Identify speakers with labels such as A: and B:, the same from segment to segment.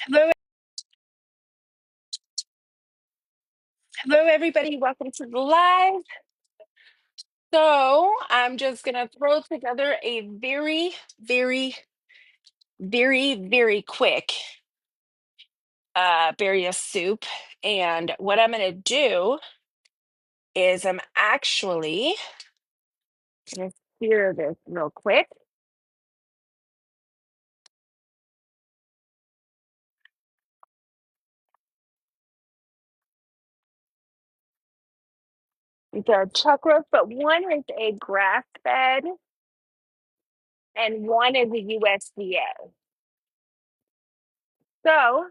A: Hello, hello, everybody. Welcome to the live. So, I'm just gonna throw together a very quick birria soup. And what I'm gonna do is I'm actually gonna sear this real quick. These are chuck roast, but one is a grass fed and one is a USDA. So,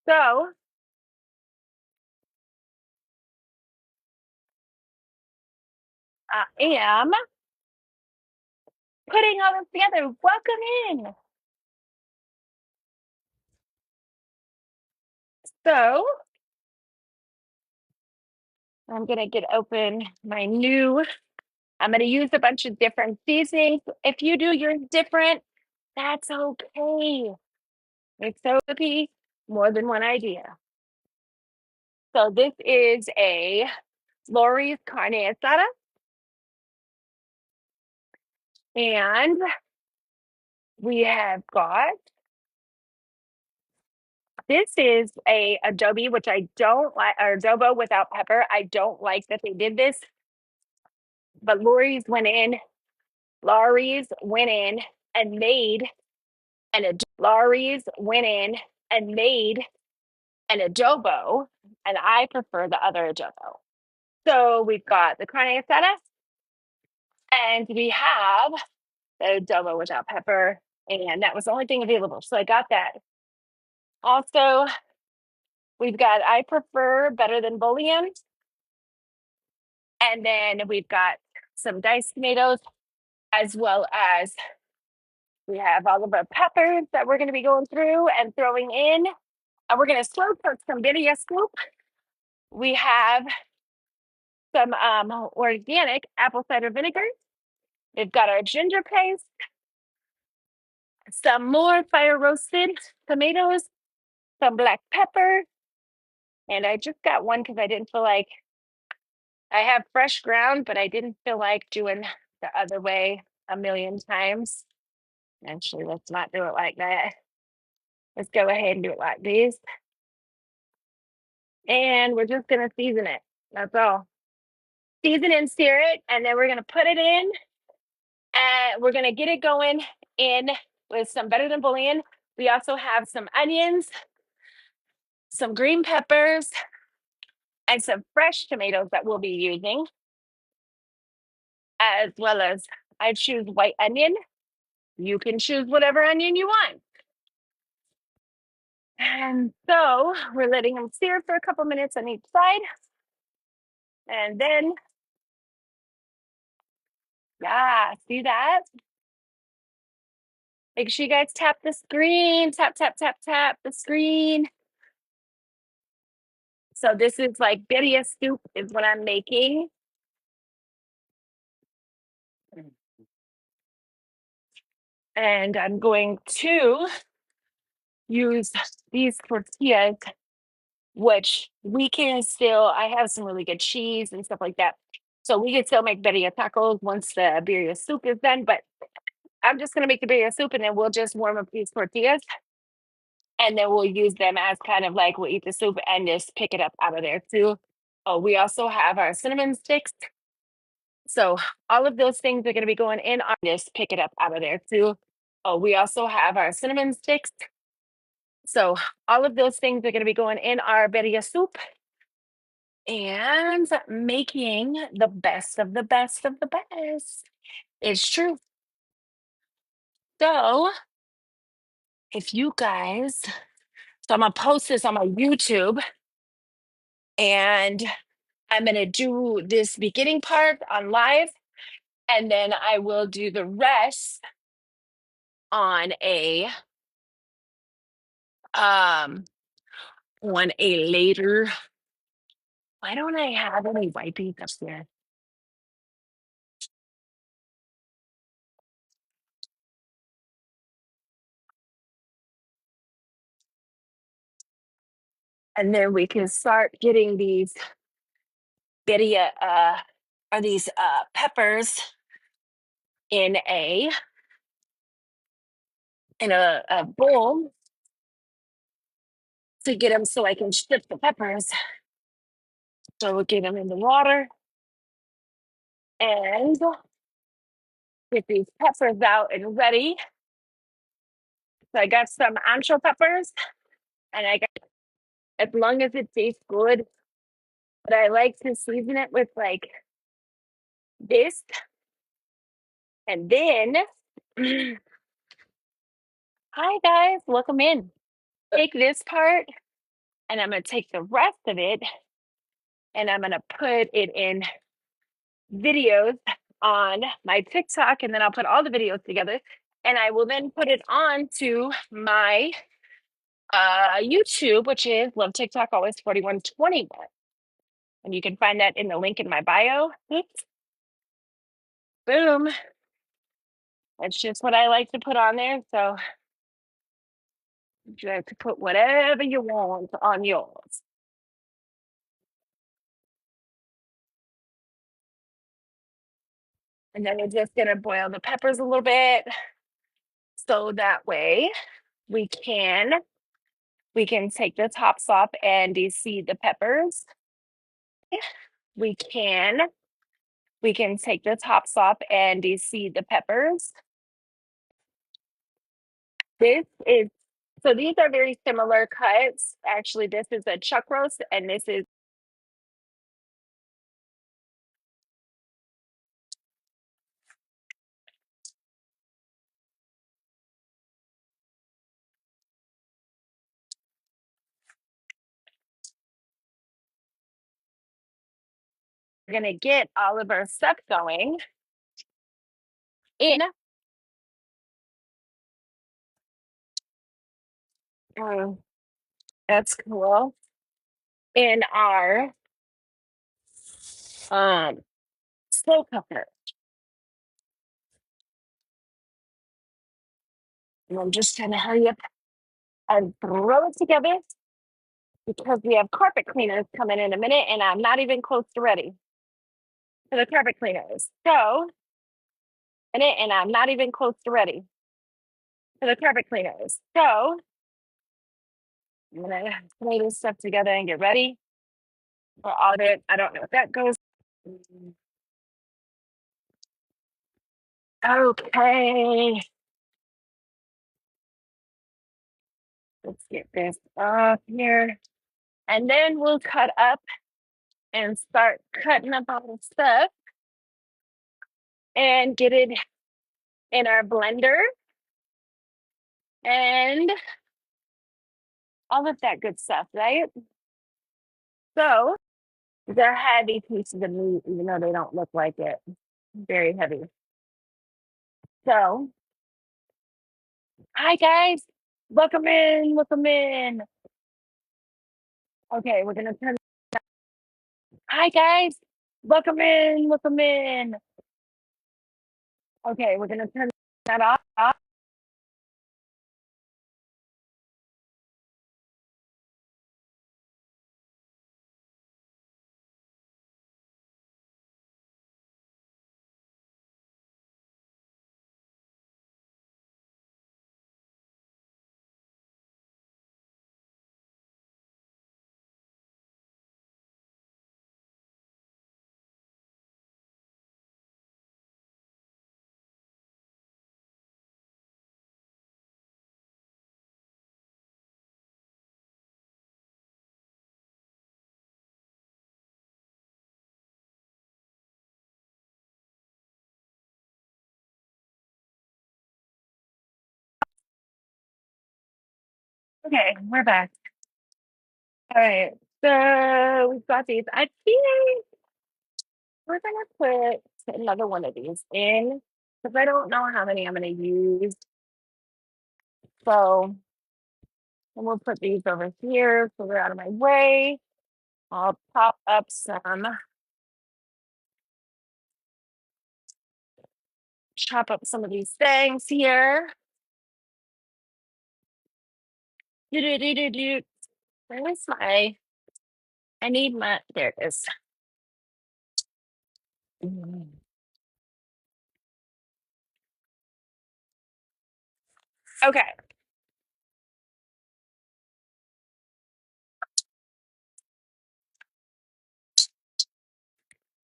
A: so I am putting all this together. Welcome in. So, I'm gonna get open my new. I'm gonna use a bunch of different seasonings. If you do yours different, that's okay. It's okay. More than one idea. So this is a Lawrys Carne Asada, and we have got this is a adobe, which I don't like, or adobo without pepper. I don't like that they did this, but Lawrys went in and made Lawrys went in and made an adobo, and I prefer the other adobo. So we've got the carne asada, and we have the adobo without pepper, and that was the only thing available. So I got that. Also, we've got I prefer better than bouillon, and then we've got some diced tomatoes, as well as we have all of our peppers that we're going to be going through and throwing in. And we're going to slow cook some birria soup. We have some organic apple cider vinegar. We've got our ginger paste, some more fire roasted tomatoes, some black pepper, and I just got one because I didn't feel like I have fresh ground, but I didn't feel like doing the other way a million times. Actually, let's not do it like that. Let's go ahead and do it like this. And we're just gonna season it. That's all. Season and sear it, and then we're gonna put it in, and we're gonna get it going in with some better than bouillon. We also have some onions, some green peppers, and some fresh tomatoes that we'll be using, as well as I choose white onion. You can choose whatever onion you want. And so we're letting them sear for a couple minutes on each side. And then, yeah, see that? Make sure you guys tap the screen, tap, tap, tap, tap the screen. So this is like birria soup is what I'm making. And I'm going to use these tortillas, which we can still, I have some really good cheese and stuff like that. So we can still make birria tacos once the birria soup is done. But I'm just going to make the birria soup and then we'll just warm up these tortillas. And then we'll use them as kind of like we'll eat the soup and just pick it up out of there too. Oh, we also have our cinnamon sticks. So all of those things are going to be going in on this, pick it up out of there too. Oh, we also have our cinnamon sticks. So all of those things are going to be going in our birria soup and making the best of the best of the best. It's true. So if you guys, so I'm going to post this on my YouTube and I'm going to do this beginning part on live and then I will do the rest on a later. Why don't I have any wipes up there? And then we can start getting these birria, or these peppers in a bowl to get them so I can strip the peppers. So we'll get them in the water and get these peppers out and ready. So I got some ancho peppers, and I got, as long as it tastes good, but I like to season it with like this. And then, hi guys, welcome in. Take this part, and I'm gonna take the rest of it, and I'm gonna put it in videos on my TikTok, and then I'll put all the videos together, and I will then put it on to my YouTube, which is Love TikTok Always 4121. And you can find that in the link in my bio. Oops. Boom. That's just what I like to put on there. So you have to put whatever you want on yours. And then we're just gonna boil the peppers a little bit. So that way we can take the tops off and de-seed the peppers. We can take the tops off and de-seed the peppers. This is So these are very similar cuts. Actually, this is a chuck roast, and this is gonna get all of our stuff going in. Oh, that's cool. In our um slow cooker. And I'm just gonna hurry up and throw it together because we have carpet cleaners coming in a minute, and I'm not even close to ready for the carpet cleaners. So, and I'm not even close to ready for the carpet cleaners. So I'm gonna lay this stuff together and get ready for all of it. I don't know if that goes. Okay, let's get this off here. And then we'll cut up and start cutting up all the stuff and get it in our blender and all of that good stuff, right? So they're heavy pieces of meat, even though they don't look like it. Very heavy. So, hi guys, welcome in, welcome in. Okay, we're gonna turn. Hi guys, welcome in, welcome in. Okay, we're gonna turn that off. Okay, we're back. All right, so we've got these. I think we're gonna put another one of these in because I don't know how many I'm gonna use. So, and we'll put these over here so they're out of my way. I'll chop up some of these things here. Do-do-do-do-do. Where's my, I need my, there it is. Mm. Okay.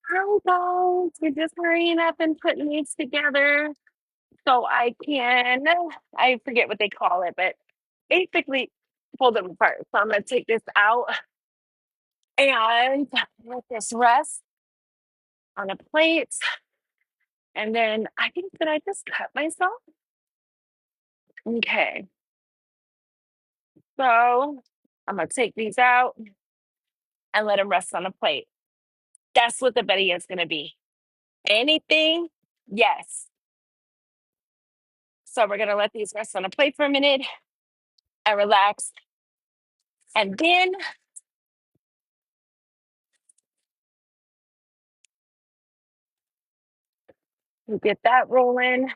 A: Hi guys, we're just hurrying up and putting these together so I can, I forget what they call it, but basically pull them apart. So I'm gonna take this out and let this rest on a plate. And then I think that I just cut myself. Okay, so I'm gonna take these out and let them rest on a plate. That's what the video is gonna be. Anything? Yes. So we're gonna let these rest on a plate for a minute and relax. And then we get that rolling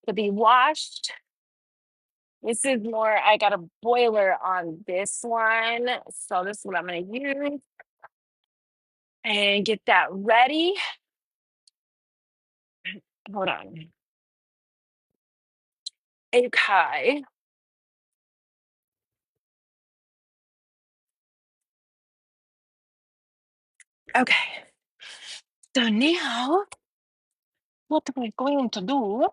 A: to be washed. This is more, I got a boiler on this one. So this is what I'm gonna use and get that ready. Hold on. Okay. Okay. So now what we're going to do,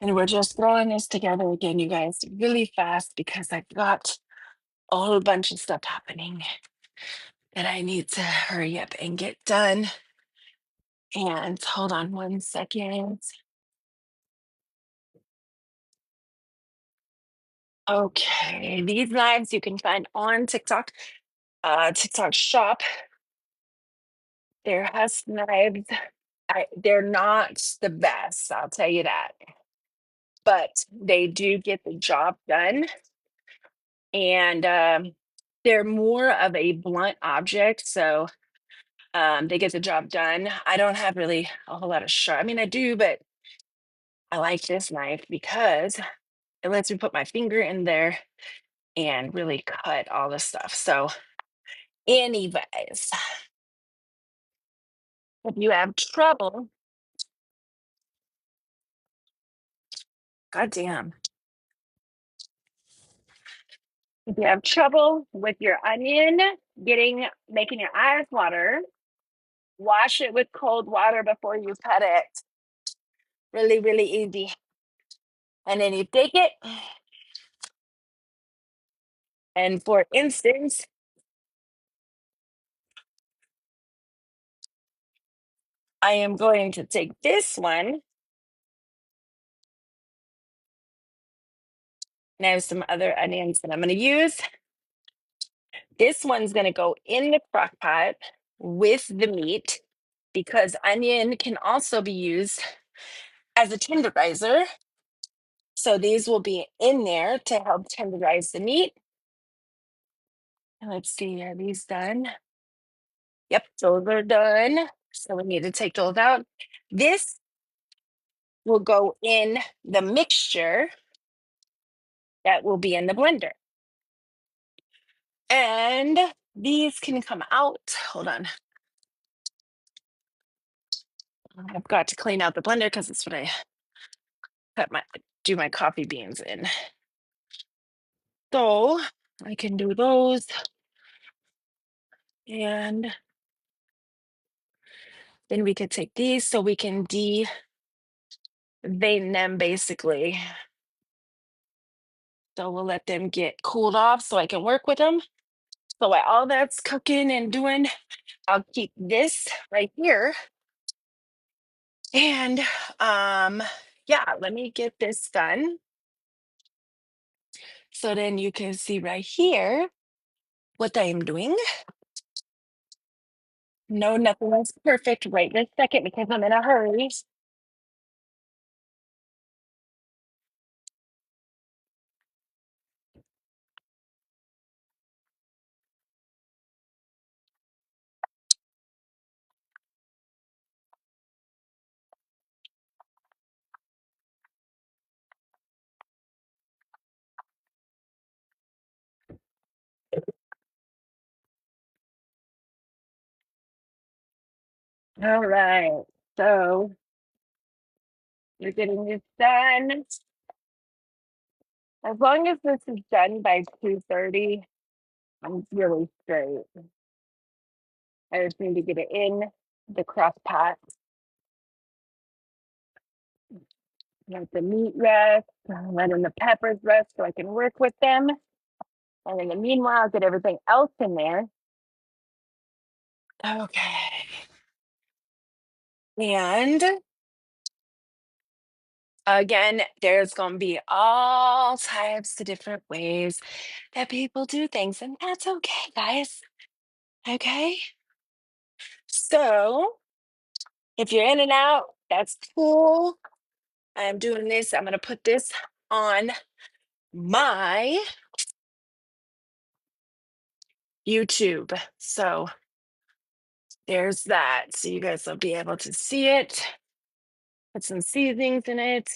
A: and we're just throwing this together again, you guys, really fast because I've got a whole bunch of stuff happening that I need to hurry up and get done. And hold on 1 second. Okay, these knives you can find on TikTok, TikTok shop. They're Husk knives. They're not the best, I'll tell you that, but they do get the job done. And they're more of a blunt object, so they get the job done. I don't have really a whole lot of sharp. I mean, I do, but I like this knife because it lets me put my finger in there and really cut all the stuff. So, anyways, if you have trouble, goddamn, if you have trouble with your onion making your eyes water, wash it with cold water before you cut it. Really, really easy. And then you take it, and for instance, I am going to take this one, and I have some other onions that I'm going to use. This one's going to go in the crock pot with the meat because onion can also be used as a tenderizer. So these will be in there to help tenderize the meat. And let's see, are these done? Yep, those are done. So we need to take those out. This will go in the mixture that will be in the blender. And these can come out. Hold on. I've got to clean out the blender because it's what I do my coffee beans in. So I can do those. And then we could take these so we can vein them basically. So we'll let them get cooled off so I can work with them. So while all that's cooking and doing, I'll keep this right here. And yeah, let me get this done. So then you can see right here what I am doing. No, nothing is perfect right this second because I'm in a hurry. All right. So you're getting this done. As long as this is done by 2:30, I'm really straight. I just need to get it in the crock pot. Let the meat rest, letting the peppers rest so I can work with them. And in the meanwhile, get everything else in there. Okay. And again, there's going to be all types of different ways that people do things, and that's okay, guys. Okay. So if you're in and out, that's cool. I'm doing this. I'm going to put this on my YouTube. So there's that. So you guys will be able to see it. Put some seasonings in it.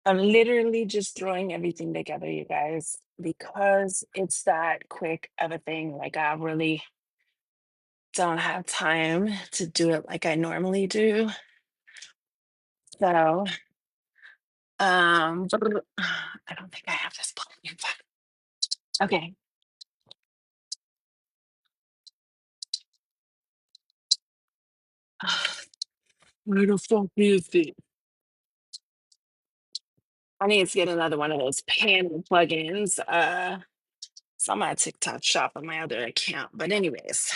A: I'm literally just throwing everything together, you guys, because it's that quick of a thing. Like, I really don't have time to do it like I normally do. So, I don't think I have this plan. In fact. Okay. Where the fuck is it? I need to get another one of those pan plugins. It's on my TikTok shop on my other account. But anyways,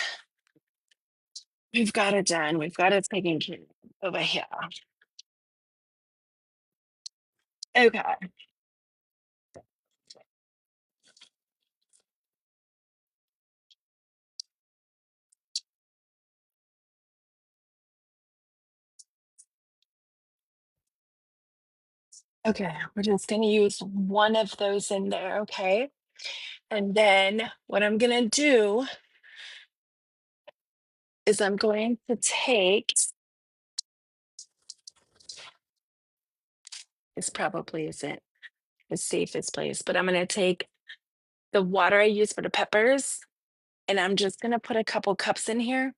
A: we've got it done. We've got it taken care of over here. Okay. Okay. We're just gonna use one of those in there, okay? And then what I'm gonna do is I'm going to take, this probably isn't the safest place, but I'm gonna take the water I use for the peppers, and I'm just gonna put a couple cups in here,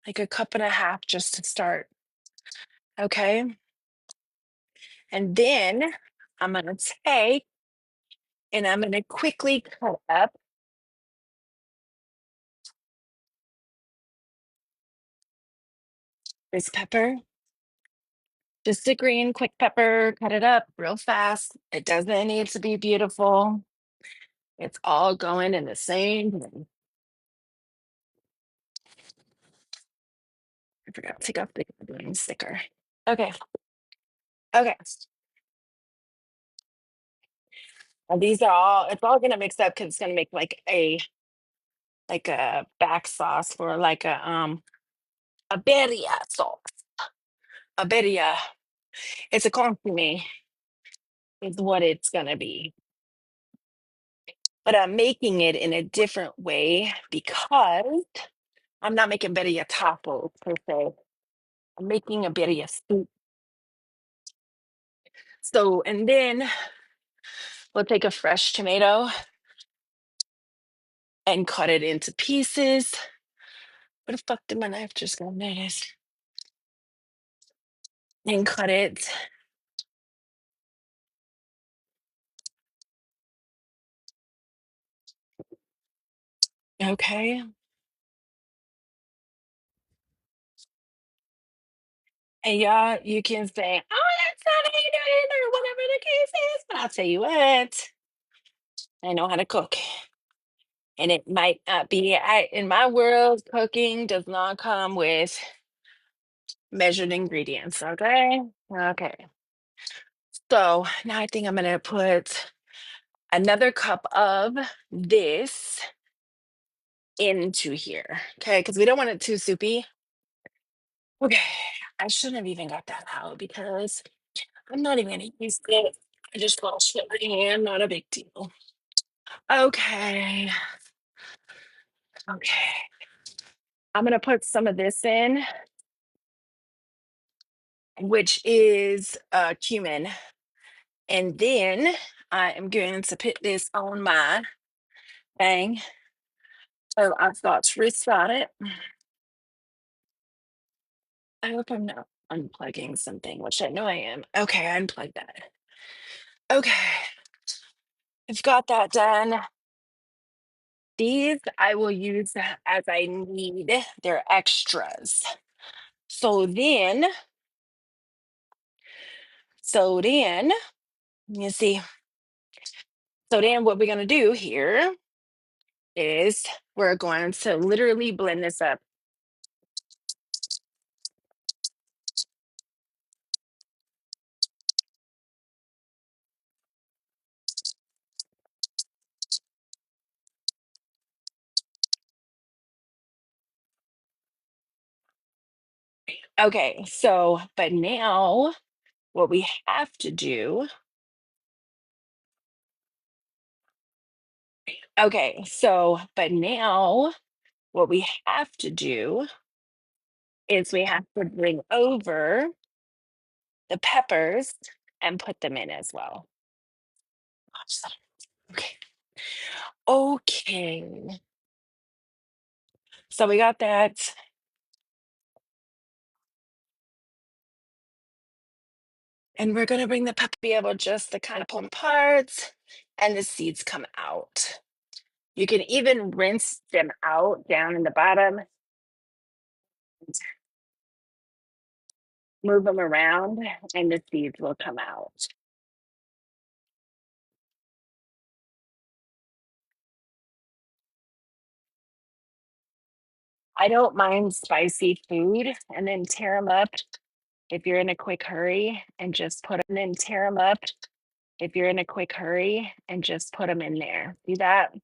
A: like a cup and a half just to start. Okay. And then I'm gonna take and I'm gonna quickly cut up this pepper. Just a green quick pepper, cut it up real fast. It doesn't need to be beautiful. It's all going in the same thing. I forgot to take off the green sticker. Okay. Okay. And these are all, it's all gonna mix up because it's gonna make like a back sauce for like a birria sauce. A birria. It's a consomme is what it's gonna be. But I'm making it in a different way because I'm not making birria tacos per se. I'm making a birria soup. So, and then we'll take a fresh tomato and cut it into pieces. Where the fuck did my knife just go? There it is. And cut it. Okay. And y'all, you can say, oh, that's not how you do it, or whatever the case is. But I'll tell you what, I know how to cook. And it might not be, in my world, cooking does not come with measured ingredients. Okay. Okay. So now I think I'm going to put another cup of this into here. Okay. Because we don't want it too soupy. Okay. I shouldn't have even got that out because I'm not even going to use it. I just washed my hand, not a big deal. Okay. Okay. I'm gonna put some of this in, which is cumin. And then I am going to put this on my thing. So I've got to on it. I hope I'm not unplugging something, which I know I am. Okay, I unplugged that. Okay, I've got that done. These I will use as I need. They're extras. So then, so then, you see, so then what we're gonna do here is we're going to literally blend this up. Okay, so, but now what we have to do, okay, so, but now what we have to do is we have to bring over the peppers and put them in as well. Okay. Okay. So we got that. And we're going to bring the pepper, be able just to kind of pull parts and the seeds come out. You can even rinse them out down in the bottom, move them around, and the seeds will come out. I don't mind spicy food, and then tear them up if you're in a quick hurry and just put them, and then tear them up if you're in a quick hurry and just put them in there. See that?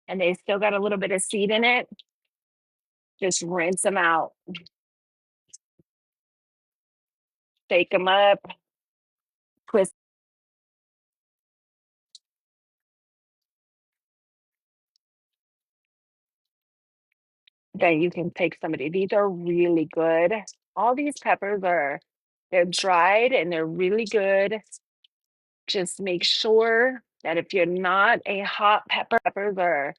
A: And they still got a little bit of seed in it. Just rinse them out, shake them up, twist. Then you can take somebody. These are really good. All these peppers are, they're dried and they're really good. Just make sure that if you're not a hot pepper, peppers are,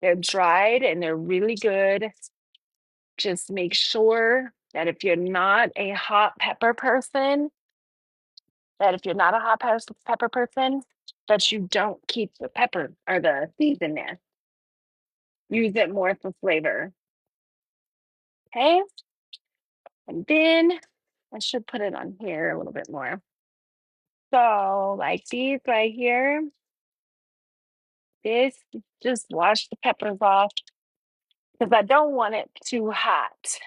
A: they're dried and they're really good. Just make sure that if you're not a hot pepper person, that if you're not a hot pepper person, that you don't keep the pepper or the seeds in there. Use it more for flavor. Okay. And then I should put it on here a little bit more. So, like these right here, this, just wash the peppers off because I don't want it too hot.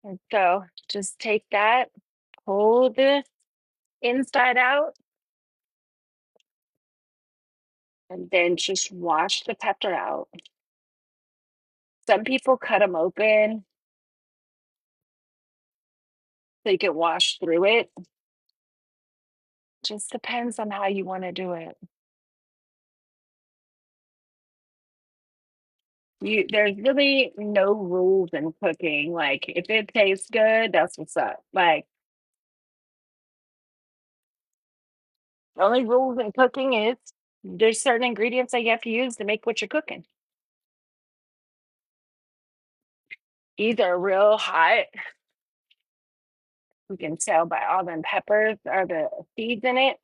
A: And so, just take that, pull the inside out, and then just wash the pepper out. Some people cut them open so you can wash through it. Just depends on how you want to do it. There's really no rules in cooking. Like if it tastes good, that's what's up. Like the only rules in cooking is there's certain ingredients that you have to use to make what you're cooking. These are real hot. You can tell by all them peppers or the seeds in it.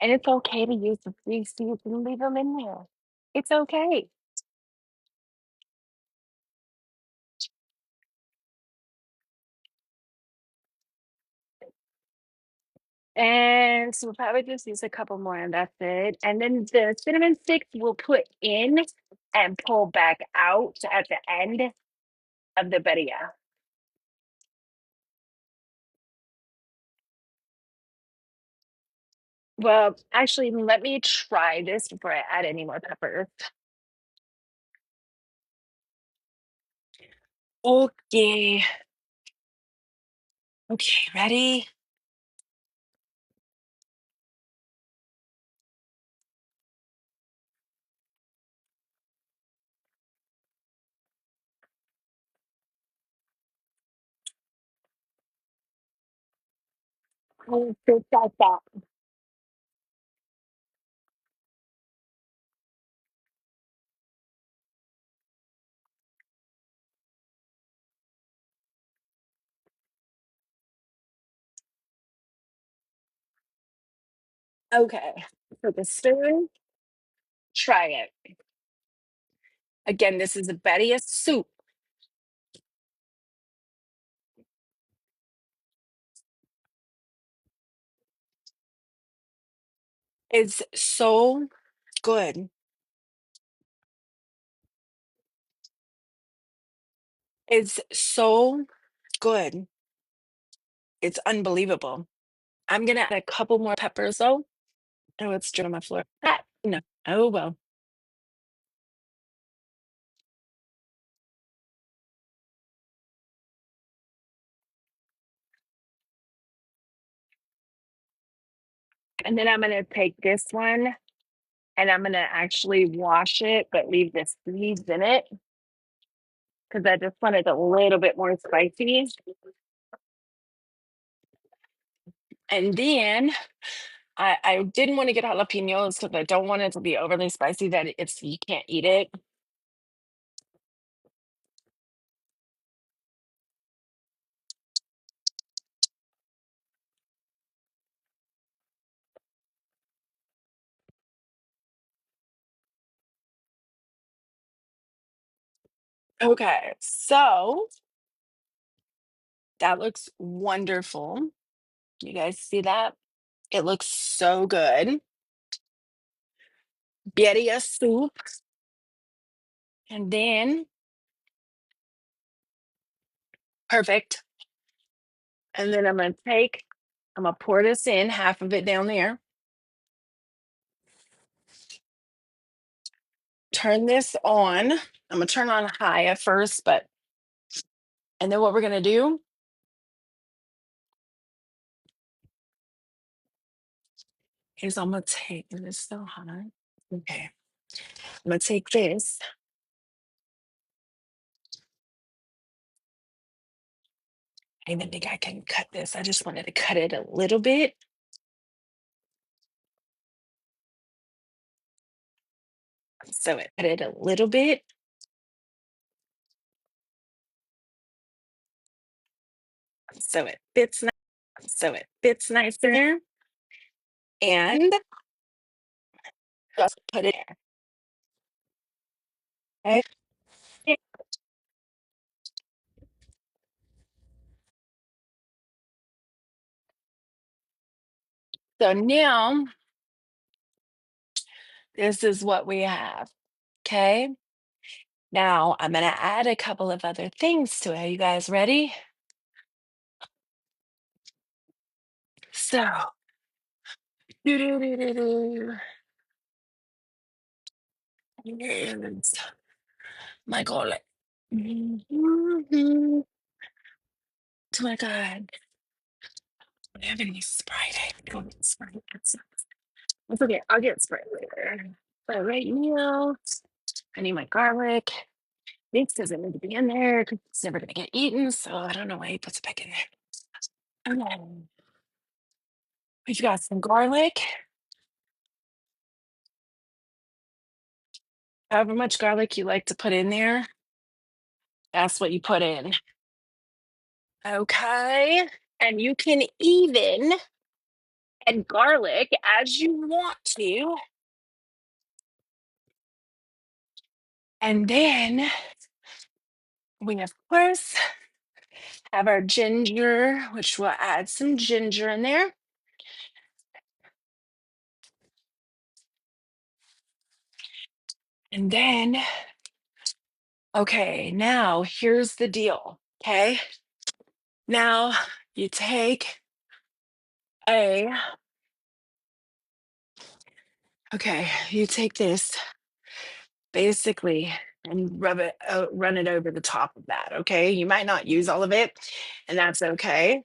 A: And it's okay to use the free seeds and leave them in there. It's okay. And so we'll probably just use a couple more and that's it. And then the cinnamon sticks we'll put in and pull back out at the end of the birria. Well, actually, let me try this before I add any more peppers. Okay. Okay, ready? Oh, just like that. Okay. For the spoon, try it. Again, this is a Birria soup. It's so good. It's so good. It's unbelievable. I'm gonna add a couple more peppers though. Oh, it's dripping on my floor. Ah, no. Oh well. And then I'm gonna take this one and I'm gonna actually wash it, but leave the seeds in it because I just want it a little bit more spicy. And then I didn't want to get jalapenos because I don't want it to be overly spicy that it's you can't eat it. Okay, so that looks wonderful. You guys see that? It looks so good. Birria soup. And then perfect. And then I'm gonna pour this in, half of it down there. Turn this on. I'm gonna turn on high at first, but and then what we're gonna do is I'm gonna take is this so hot? Okay. I'm gonna take this. I even think I can cut this. I just wanted to cut it a little bit. So it cut it a little bit. So it fits nice. So it fits nice there. And just put it there. Okay. So now this is what we have. Okay. Now I'm gonna add a couple of other things to it. Are you guys ready? So doo-doo-doo-doo-doo. Here's my garlic. Mhm. Oh my God. I don't have any Sprite. I don't get Sprite. It's okay. I'll get Sprite later. But right now, I need my garlic. This doesn't need to be in there because it's never going to get eaten. So I don't know why he puts it back in there. Okay. We've got some garlic. However much garlic you like to put in there, that's what you put in. Okay. And you can even add garlic as you want to. And then we, of course, have our ginger, which we'll add some ginger in there. And then, okay, now here's the deal. Okay. Now you take a, okay, you take this basically and run it over the top of that. Okay. You might not use all of it, and that's okay.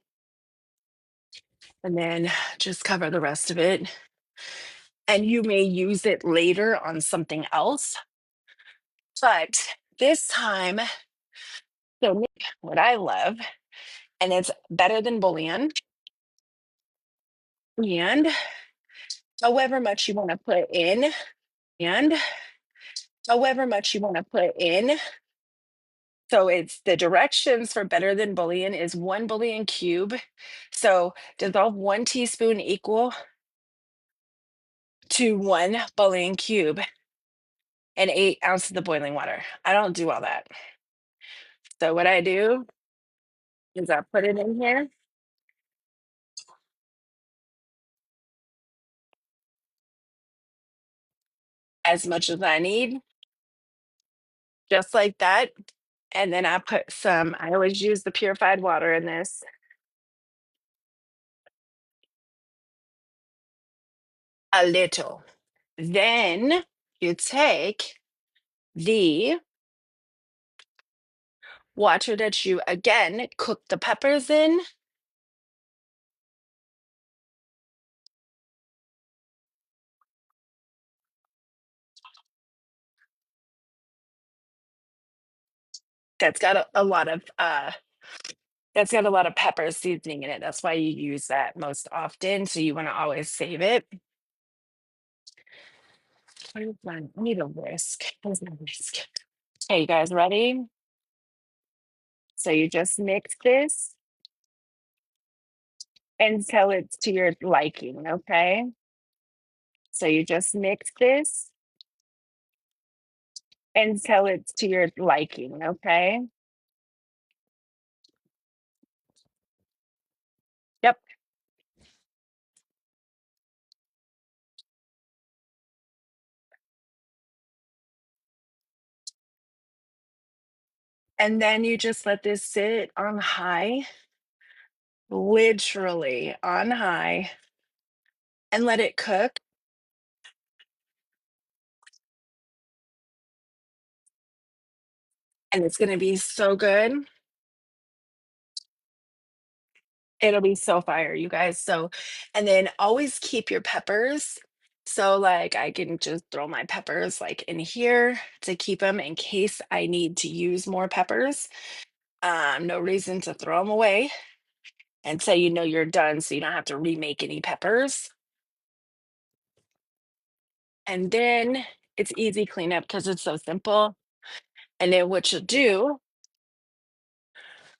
A: And then just cover the rest of it. And you may use it later on something else. But this time, so what I love, and it's better than bouillon, and however much you want to put in, and however much you want to put in. So it's the directions for better than bouillon is 1 bouillon cube. So dissolve 1 teaspoon equal to 1 bouillon cube and 8 ounces of boiling water. I don't do all that. So what I do is I put it in here as much as I need, just like that. And then I put some, I always use the purified water in this. A little. Then you take the water that you again cook the peppers in. That's got a lot of that's got a lot of pepper seasoning in it. That's why you use that most often. So you want to always save it. Where's my, I need a whisk. Where's my whisk? Okay, you guys ready? So you just mix this until it's to your liking, okay? So you just mix this until it's to your liking, okay? Yep. And then you just let this sit on high, literally on high, and let it cook. And it's going to be so good. It'll be so fire, you guys. So, and then always keep your peppers. So, like, I can just throw my peppers like in here to keep them in case I need to use more peppers. No reason to throw them away and say, you're done. So you don't have to remake any peppers. And then it's easy cleanup because it's so simple. And then what you'll do,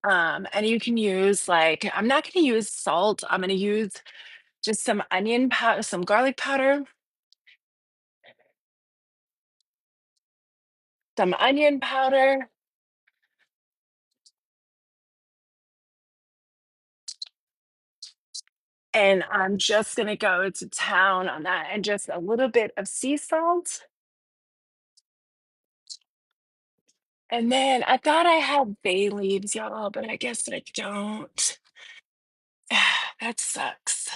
A: and you can use like, I'm not going to use salt. I'm going to use just some onion powder, some garlic powder, some onion powder, and I'm just going to go to town on that and just a little bit of sea salt. And then I thought I had bay leaves, y'all, but I guess I don't. That sucks.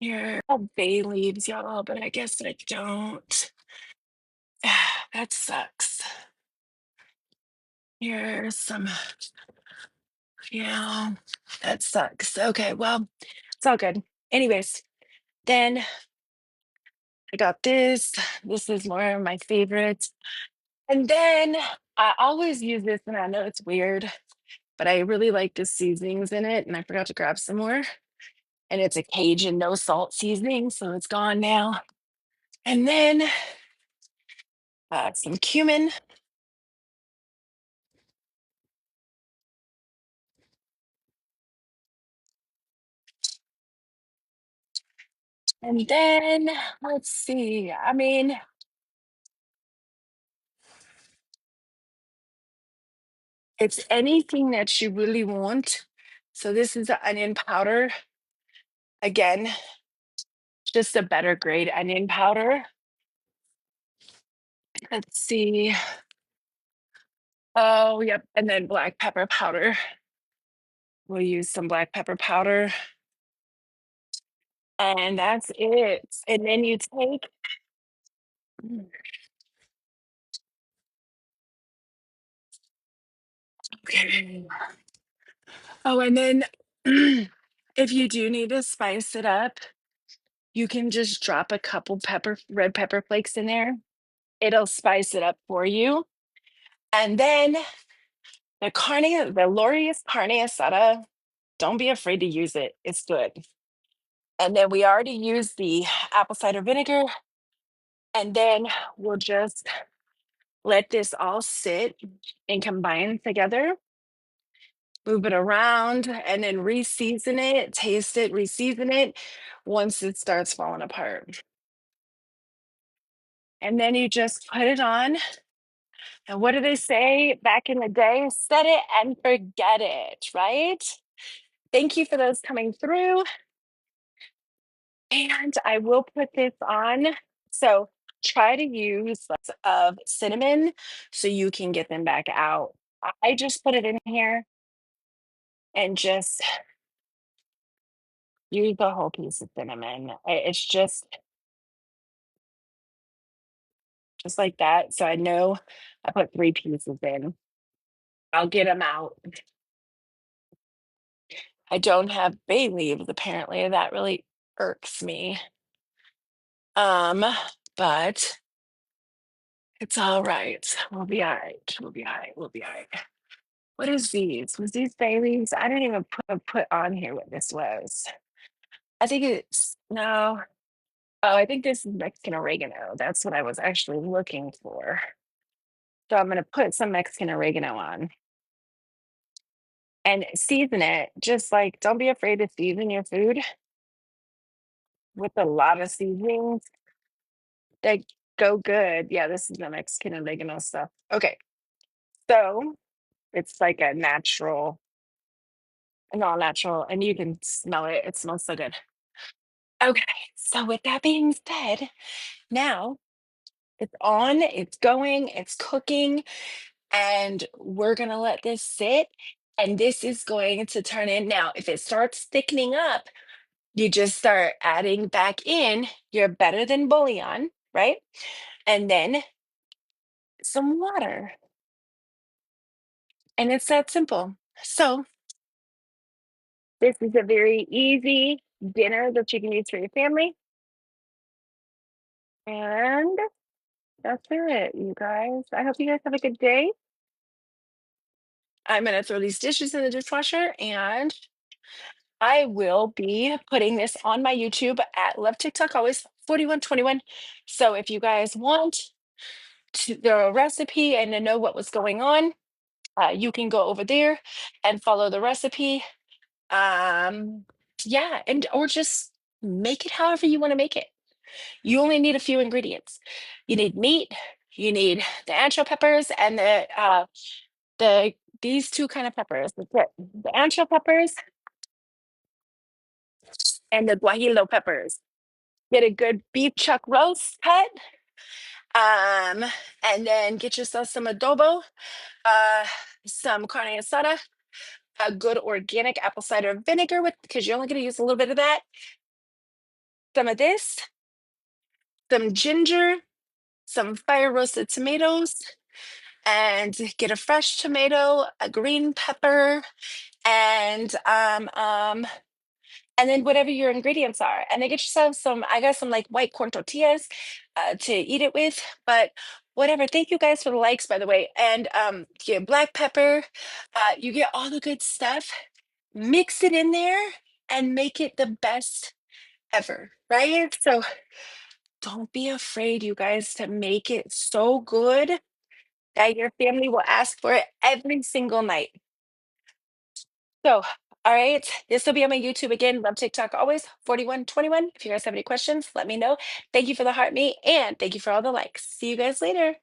A: Here, I have bay leaves, y'all, but I guess I don't. That sucks. Here's some, yeah, that sucks. Okay, well, it's all good. Anyways, then I got this. This is more of my favorites. And then I always use this, and I know it's weird, but I really like the seasonings in it. And I forgot to grab some more. And it's a Cajun no salt seasoning, so it's gone now. And then some cumin. And then let's see. I mean, it's anything that you really want. So this is the onion powder. Again, just a better grade onion powder. Let's see. Oh, yep. And then black pepper powder. We'll use some black pepper powder. And that's it. And then you take Okay. Oh, and then if you do need to spice it up, you can just drop a couple red pepper flakes in there. It'll spice it up for you. And then the Lawrys Carne Asada, don't be afraid to use it. It's good. And then we already used the apple cider vinegar. And then we'll just let this all sit and combine together. Move it around and then re-season it, taste it, re-season it once it starts falling apart. And then you just put it on. And what do they say back in the day? Set it and forget it, right? Thank you for those coming through. And I will put this on. So try to use lots of cinnamon so you can get them back out. I just put it in here and just use the whole piece of cinnamon. It's just like that. So I know I put 3 pieces in. I'll get them out. I don't have bay leaves, apparently. That really irks me. Um, but it's all right. We'll be all right. We'll be all right. We'll be all right. What is these? Was these bay leaves? I didn't even put on here what this was. I think it's no. Oh, I think this is Mexican oregano. That's what I was actually looking for. So I'm gonna put some Mexican oregano on and season it. Just like don't be afraid to season your food with a lot of seasonings that go good. Yeah, this is the Mexican oregano stuff. Okay, so it's like an all natural, and you can smell it. It smells so good. Okay, so with that being said, now it's on, it's going, it's cooking, and we're gonna let this sit. And this is going to turn in. Now, if it starts thickening up, you just start adding back in your better than bouillon, right? And then some water. And it's that simple. So, this is a very easy dinner that you can use for your family. And that's it, you guys. I hope you guys have a good day. I'm going to throw these dishes in the dishwasher and I will be putting this on my YouTube at Love TikTok Always 4121. So if you guys want the recipe and to know what was going on, you can go over there and follow the recipe. Um, yeah, and or just make it however you want to make it. You only need a few ingredients. You need meat, you need the ancho peppers and the these two kind of peppers. That's it. The ancho peppers and the guajillo peppers. Get a good beef chuck roast cut. And then get yourself some adobo, uh, some carne asada, a good organic apple cider vinegar with because you're only going to use a little bit of that. Some of this, some ginger, some fire roasted tomatoes, and get a fresh tomato, a green pepper, and and then whatever your ingredients are. And then get yourself some, I got some like white corn tortillas to eat it with, but whatever. Thank you guys for the likes, by the way. And get black pepper, you get all the good stuff, mix it in there and make it the best ever, right? So don't be afraid, you guys, to make it so good that your family will ask for it every single night. So, all right, this will be on my YouTube again. Love TikTok always 4121. If you guys have any questions, let me know. Thank you for the heart meat and thank you for all the likes. See you guys later.